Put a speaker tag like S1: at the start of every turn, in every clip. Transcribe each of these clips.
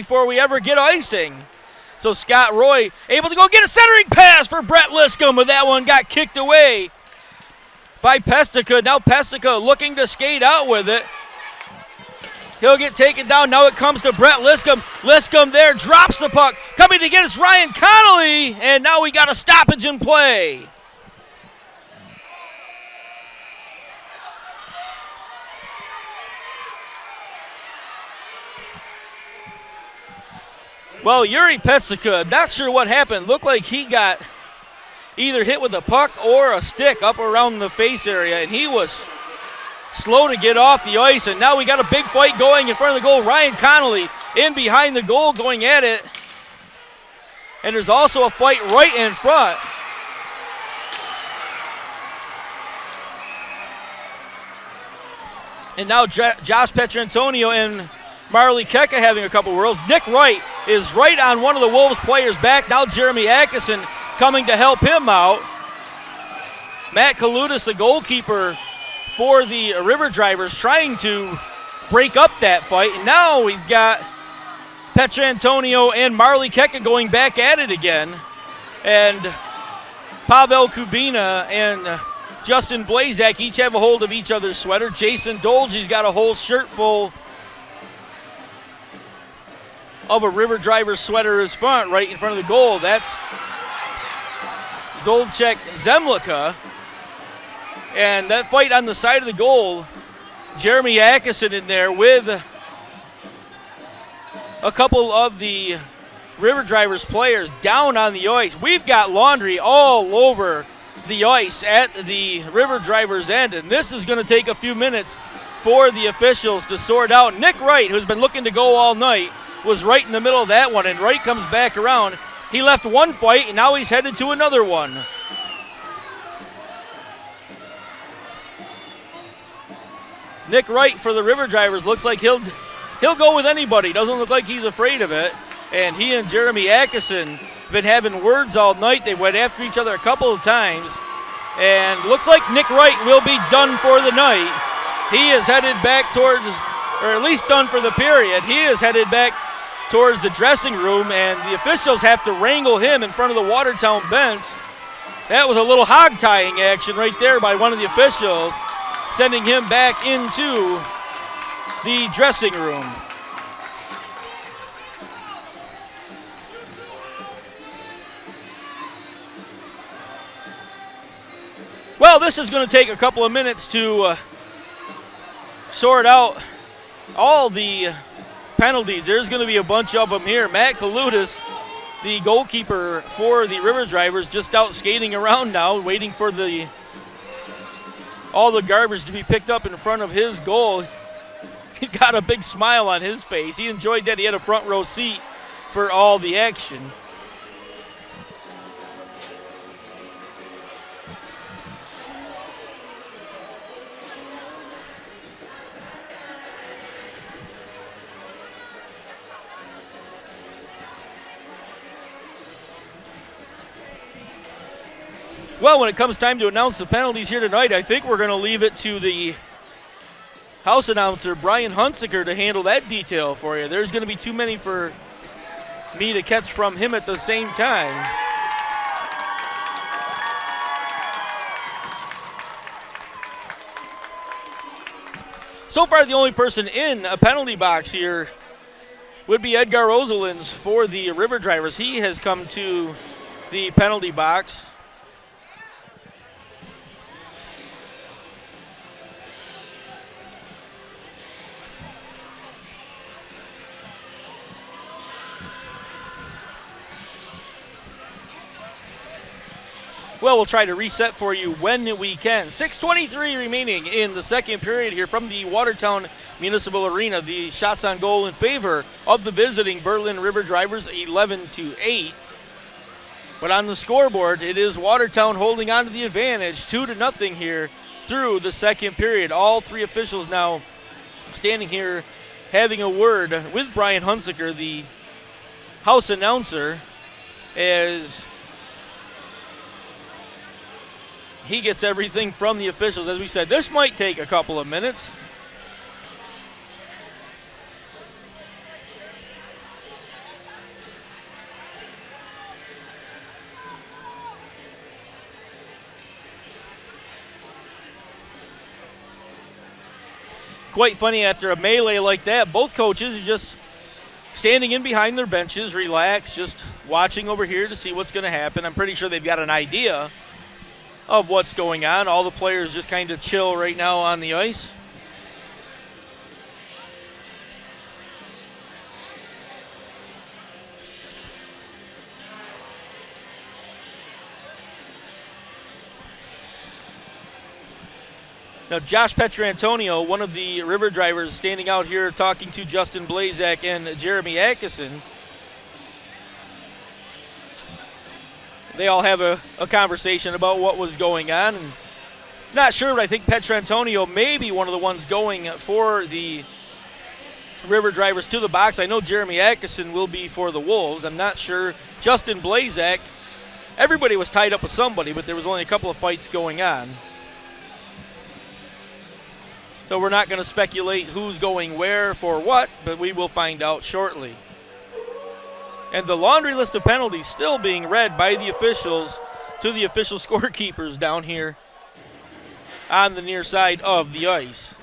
S1: before we ever get icing. So Scott Roy able to go get a centering pass for Brett Liscombe, but that one got kicked away by Pestica. Now Pestica looking to skate out with it. He'll get taken down. Now it comes to Brett Liscombe. Liscombe there drops the puck. Coming to get us Ryan Connolly, and now we got a stoppage in play. Well, Yuri Pestica, not sure what happened. Looked like he got either hit with a puck or a stick up around the face area, and he was slow to get off the ice, and now we got a big fight going in front of the goal. Ryan Connolly in behind the goal going at it, and there's also a fight right in front. And now Josh Petrantonio and Marley Keka having a couple whirls. Nick Wright is right on one of the Wolves players' back. Now Jeremy Atkinson coming to help him out. Matt Kalutis, the goalkeeper for the River Drivers, trying to break up that fight. And now we've got Petrantonio and Marley Keka going back at it again. And Pavel Kubina and Justin Blazak each have a hold of each other's sweater. Jason Dolge's got a whole shirt full of a River Drivers sweater in front, right in front of the goal. That's Zolchek Zemlicka. And that fight on the side of the goal, Jeremy Atkinson in there with a couple of the River Drivers players down on the ice. We've got laundry all over the ice at the River Drivers end, and this is going to take a few minutes for the officials to sort out. Nick Wright, who's been looking to go all night, was right in the middle of that one, and Wright comes back around. He left one fight, and now he's headed to another one. Nick Wright for the River Drivers looks like he'll go with anybody. Doesn't look like he's afraid of it. And he and Jeremy Atkinson have been having words all night. They went after each other a couple of times. And looks like Nick Wright will be done for the night. He is headed back towards, or at least done for the period. He is headed back towards the dressing room, and the officials have to wrangle him in front of the Watertown bench. That was a little hog-tying action right there by one of the officials, sending him back into the dressing room. Well, this is going to take a couple of minutes to sort out all the penalties. There's going to be a bunch of them here. Matt Kalutis, the goalkeeper for the River Drivers, just out skating around now, waiting for all the garbage to be picked up in front of his goal. He got a big smile on his face. He enjoyed that. He had a front row seat for all the action. Well, when it comes time to announce the penalties here tonight, I think we're going to leave it to the house announcer, Brian Hunsaker, to handle that detail for you. There's going to be too many for me to catch from him at the same time. So far, the only person in a penalty box here would be Edgar Rosalins for the River Drivers. He has come to the penalty box. Well, we'll try to reset for you when we can. 6:23 remaining in the second period here from the Watertown Municipal Arena. The shots on goal in favor of the visiting Berlin River Drivers, 11-8. But on the scoreboard, it is Watertown holding on to the advantage, 2-0 here through the second period. All three officials now standing here having a word with Brian Hunsaker, the house announcer, as he gets everything from the officials. As we said, this might take a couple of minutes. quite funny after a melee like that. Both coaches are just standing in behind their benches, relaxed, just watching over here to see what's going to happen. I'm pretty sure they've got an idea of what's going on. All the players just kind of chill right now on the ice. Now, Josh Petrantonio, one of the River Drivers, standing out here talking to Justin Blazak and Jeremy Atkinson. They all have a conversation about what was going on. And not sure, but I think Petrantonio may be one of the ones going for the River Drivers to the box. I know Jeremy Atkinson will be for the Wolves. I'm not sure. Justin Blazak, everybody was tied up with somebody, but there was only a couple of fights going on. So we're not going to speculate who's going where for what, but we will find out shortly. And the laundry list of penalties still being read by the officials to the official scorekeepers down here on the near side of the ice.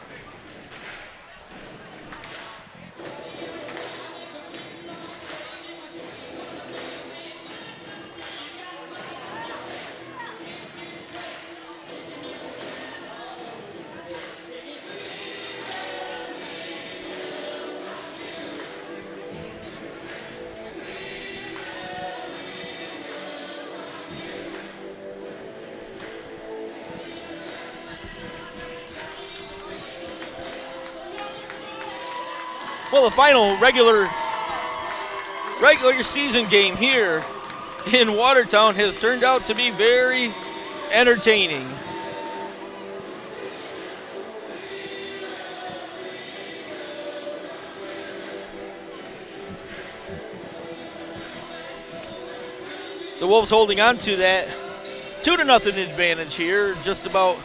S1: Well, the final regular season game here in Watertown has turned out to be very entertaining. The Wolves holding on to that 2-0 advantage here, just about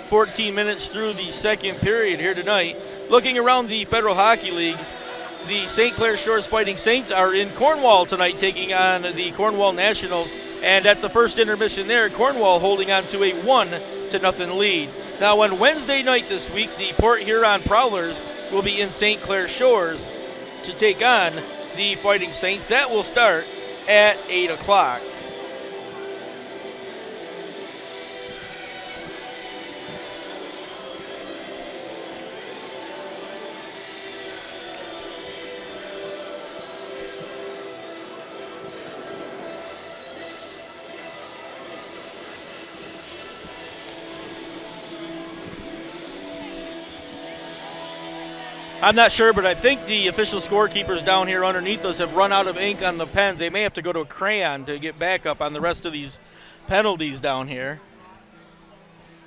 S1: 14 minutes through the second period here tonight. Looking around the Federal Hockey League, the St. Clair Shores Fighting Saints are in Cornwall tonight taking on the Cornwall Nationals. And at the first intermission there, Cornwall holding on to a 1-0 lead. Now on Wednesday night this week, the Port Huron Prowlers will be in St. Clair Shores to take on the Fighting Saints. That will start at 8 o'clock. I'm not sure, but I think the official scorekeepers down here underneath us have run out of ink on the pens. They may have to go to a crayon to get back up on the rest of these penalties down here.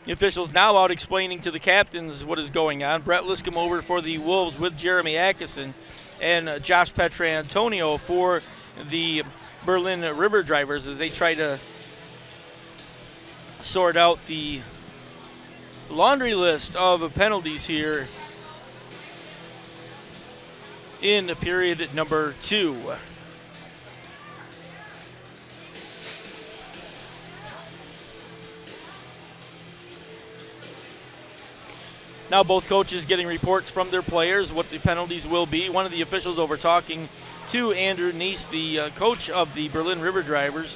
S1: The officials now out explaining to the captains what is going on. Brett Liscombe over for the Wolves with Jeremy Atkinson, and Josh Petrantonio for the Berlin River Drivers as they try to sort out the laundry list of penalties here in period number 2. Now both coaches getting reports from their players what the penalties will be. One of the officials over talking to Andrew Neese, the coach of the Berlin River Drivers.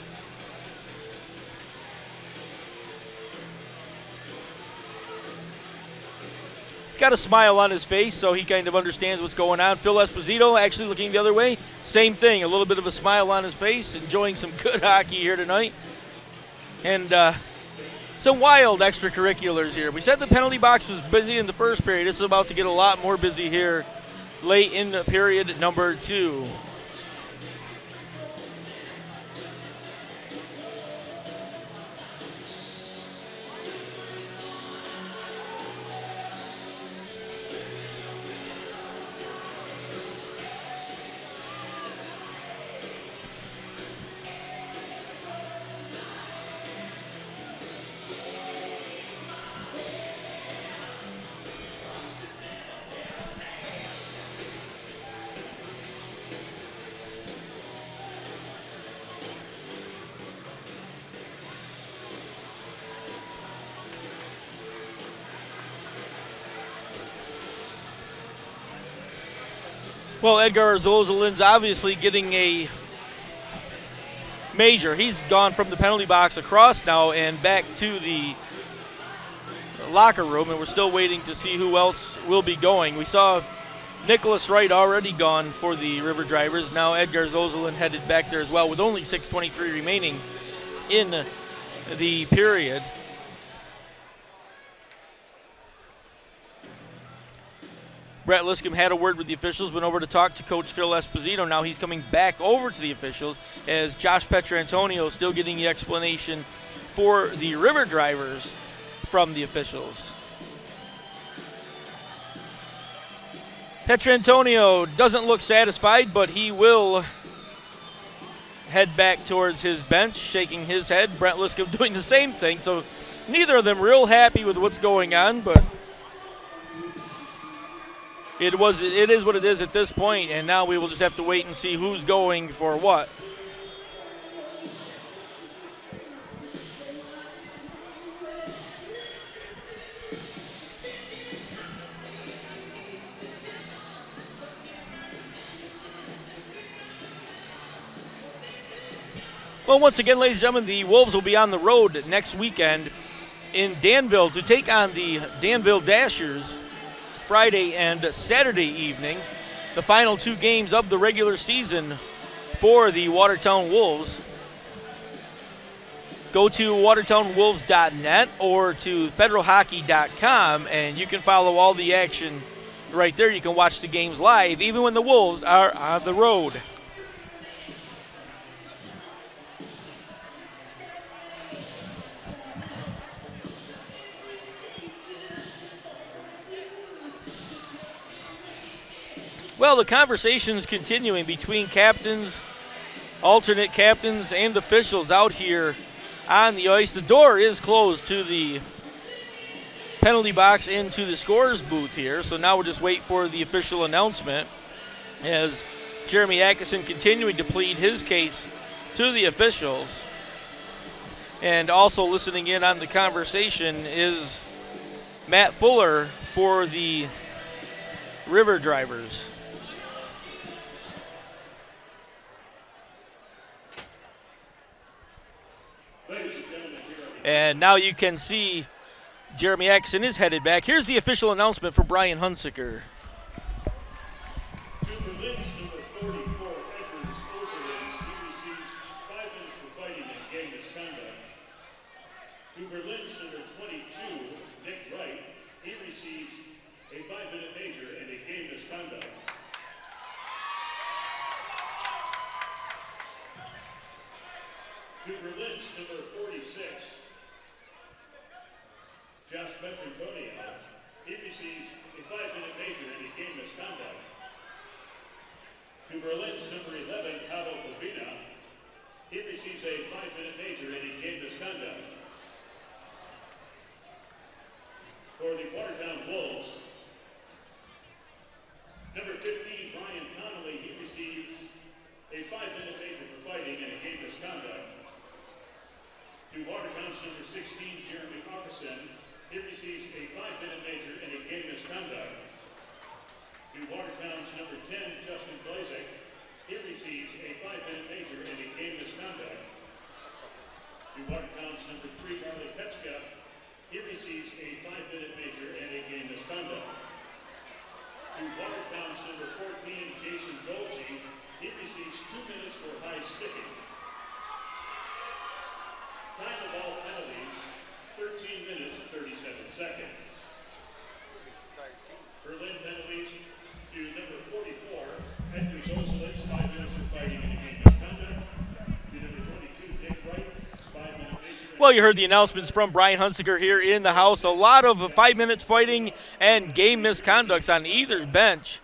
S1: Got a smile on his face, so he kind of understands what's going on. Phil Esposito actually looking the other way. Same thing, a little bit of a smile on his face, enjoying some good hockey here tonight. And some wild extracurriculars here. We said the penalty box was busy in the first period. It's about to get a lot more busy here late in period number 2. Well, Edgar Zozelin's obviously getting a major. He's gone from the penalty box across now and back to the locker room, and we're still waiting to see who else will be going. We saw Nicholas Wright already gone for the River Drivers. Now Edgar Zozelin headed back there as well with only 6:23 remaining in the period. Brett Liscombe had a word with the officials, went over to talk to Coach Phil Esposito. Now he's coming back over to the officials as Josh Petrantonio still getting the explanation for the River Drivers from the officials. Petrantonio doesn't look satisfied, but he will head back towards his bench, shaking his head. Brett Liscombe doing the same thing, so neither of them real happy with what's going on, but it is what it is at this point, and now we will just have to wait and see who's going for what. Well, once again, ladies and gentlemen, the Wolves will be on the road next weekend in Danville to take on the Danville Dashers Friday and Saturday evening, the final two games of the regular season for the Watertown Wolves. Go to watertownwolves.net or to federalhockey.com, and you can follow all the action right there. You can watch the games live, even when the Wolves are on the road. Well, the conversation is continuing between captains, alternate captains, and officials out here on the ice. The door is closed to the penalty box and to the scorer's booth here, so now we'll just wait for the official announcement as Jeremy Atkinson continuing to plead his case to the officials. And also listening in on the conversation is Matt Fuller for the River Drivers. And now you can see Jeremy Atkinson is headed back. Here's the official announcement for Brian Hunsaker.
S2: To Berlin's number 44, Edwards Oserins, he receives 5 minutes for fighting and game misconduct. To Berlin's number 22, Nick Wright, he receives a 5-minute major and a game misconduct. To Berlin's number 46, Josh Petrantonio, he receives a 5-minute major and a game misconduct. To Berlin's number 11, Cabo Covina, he receives a 5-minute major and a game misconduct. For the Watertown Wolves, number 15, Ryan Connolly, he receives a 5-minute major for fighting and a game misconduct. To Watertown's number 16, Jeremy Parkinson, he receives a 5-minute major and a game misconduct. To Watertown's number 10, Justin Blazek, he receives a 5-minute major and a game misconduct. To Watertown's number 3, Harley Petchka, he receives a 5-minute major and a game misconduct. To Watertown's number 14, Jason Dolce, he receives 2 minutes for high sticking. Time of all penalties, 13 minutes, 37 seconds. Berlin penalties to number 44, Edgar Zozelin, 5 minutes for fighting in a game misconduct. To number 22, Nick Wright, 5-minute major.
S1: Well, you heard the announcements from Brian Hunsaker here in the house. A lot of 5 minutes fighting and game misconducts on either bench.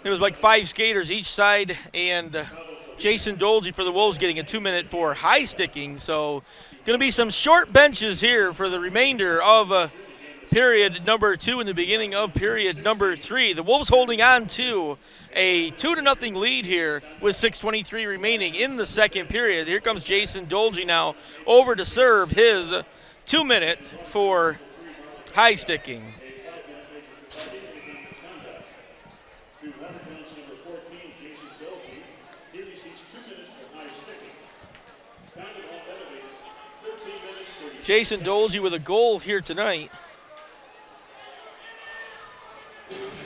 S1: There was like 5 skaters each side, and Jason Dolge for the Wolves getting a 2-minute for high sticking. So going to be some short benches here for the remainder of period number 2 and the beginning of period number 3. The Wolves holding on to a 2-0 lead here with 6:23 remaining in the second period. Here comes Jason Dolge now over to serve his 2-minute for high sticking.
S2: To Watertown's
S1: Jason Dolge with a goal here tonight.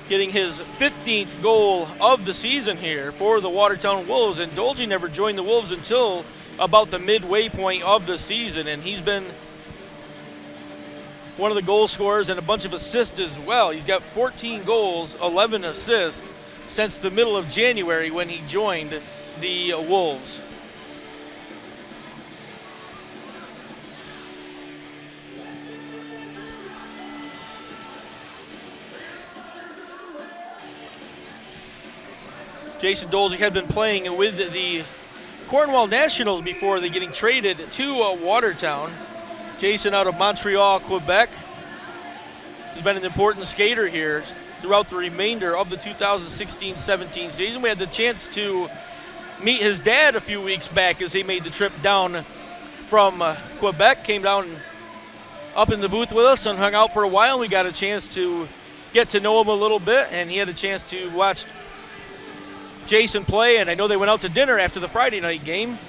S1: Getting his 15th goal of the season here for the Watertown Wolves. And Dolge never joined the Wolves until about the midway point of the season. And he's been one of the goal scorers and a bunch of assists as well. He's got 14 goals, 11 assists since the middle of January when he joined the Wolves. Jason Dolge had been playing with the Cornwall Nationals before they getting traded to Watertown. Jason out of Montreal, Quebec. He's been an important skater here throughout the remainder of the 2016-17 season. We had the chance to meet his dad a few weeks back as he made the trip down from Quebec, came down up in the booth with us and hung out for a while. We got a chance to get to know him a little bit, and he had a chance to watch Jason play, and I know they went out to dinner after the Friday night game,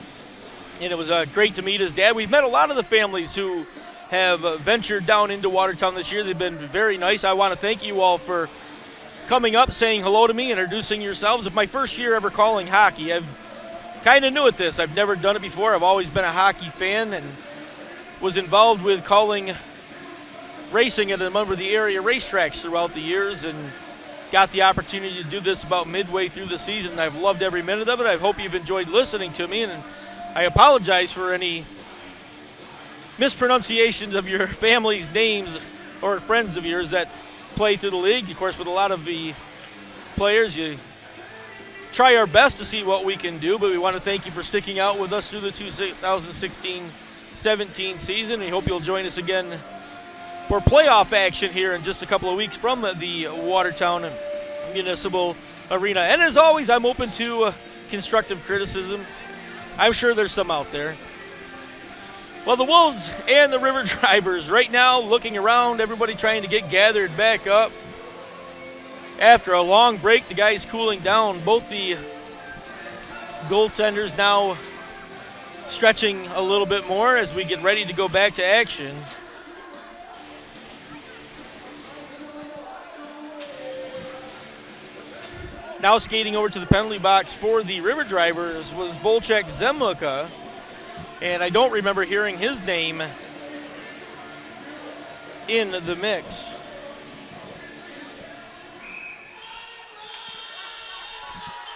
S1: and it was great to meet his dad. We've met a lot of the families who have ventured down into Watertown this year. They've been very nice. I want to thank you all for coming up, saying hello to me, introducing yourselves. It's my first year ever calling hockey. I'm kind of new at this. I've never done it before. I've always been a hockey fan and was involved with calling racing at a number of the area racetracks throughout the years, and got the opportunity to do this about midway through the season. I've loved every minute of it. I hope you've enjoyed listening to me, and I apologize for any mispronunciations of your family's names or friends of yours that play through the league. Of course, with a lot of the players, you try our best to see what we can do, but we want to thank you for sticking out with us through the 2016-17 season. We hope you'll join us again for playoff action here in just a couple of weeks from the Watertown Municipal Arena. And as always, I'm open to constructive criticism. I'm sure there's some out there. Well, the Wolves and the River Drivers right now looking around, everybody trying to get gathered back up. After a long break, the guys cooling down. Both the goaltenders now stretching a little bit more as we get ready to go back to action. Now skating over to the penalty box for the River Drivers was Volchek Zemlicka, and I don't remember hearing his name in the mix.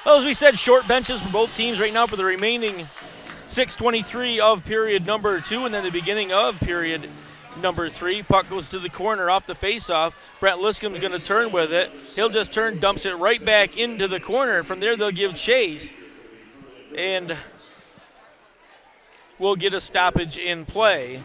S1: Well, as we said, short benches for both teams right now for the remaining 6:23 of period number 2 and then the beginning of period number 3. Puck goes to the corner off the faceoff. Brent Liscom's going to turn with it. He'll just turn, dumps it right back into the corner. From there, they'll give chase, and we'll get a stoppage in play.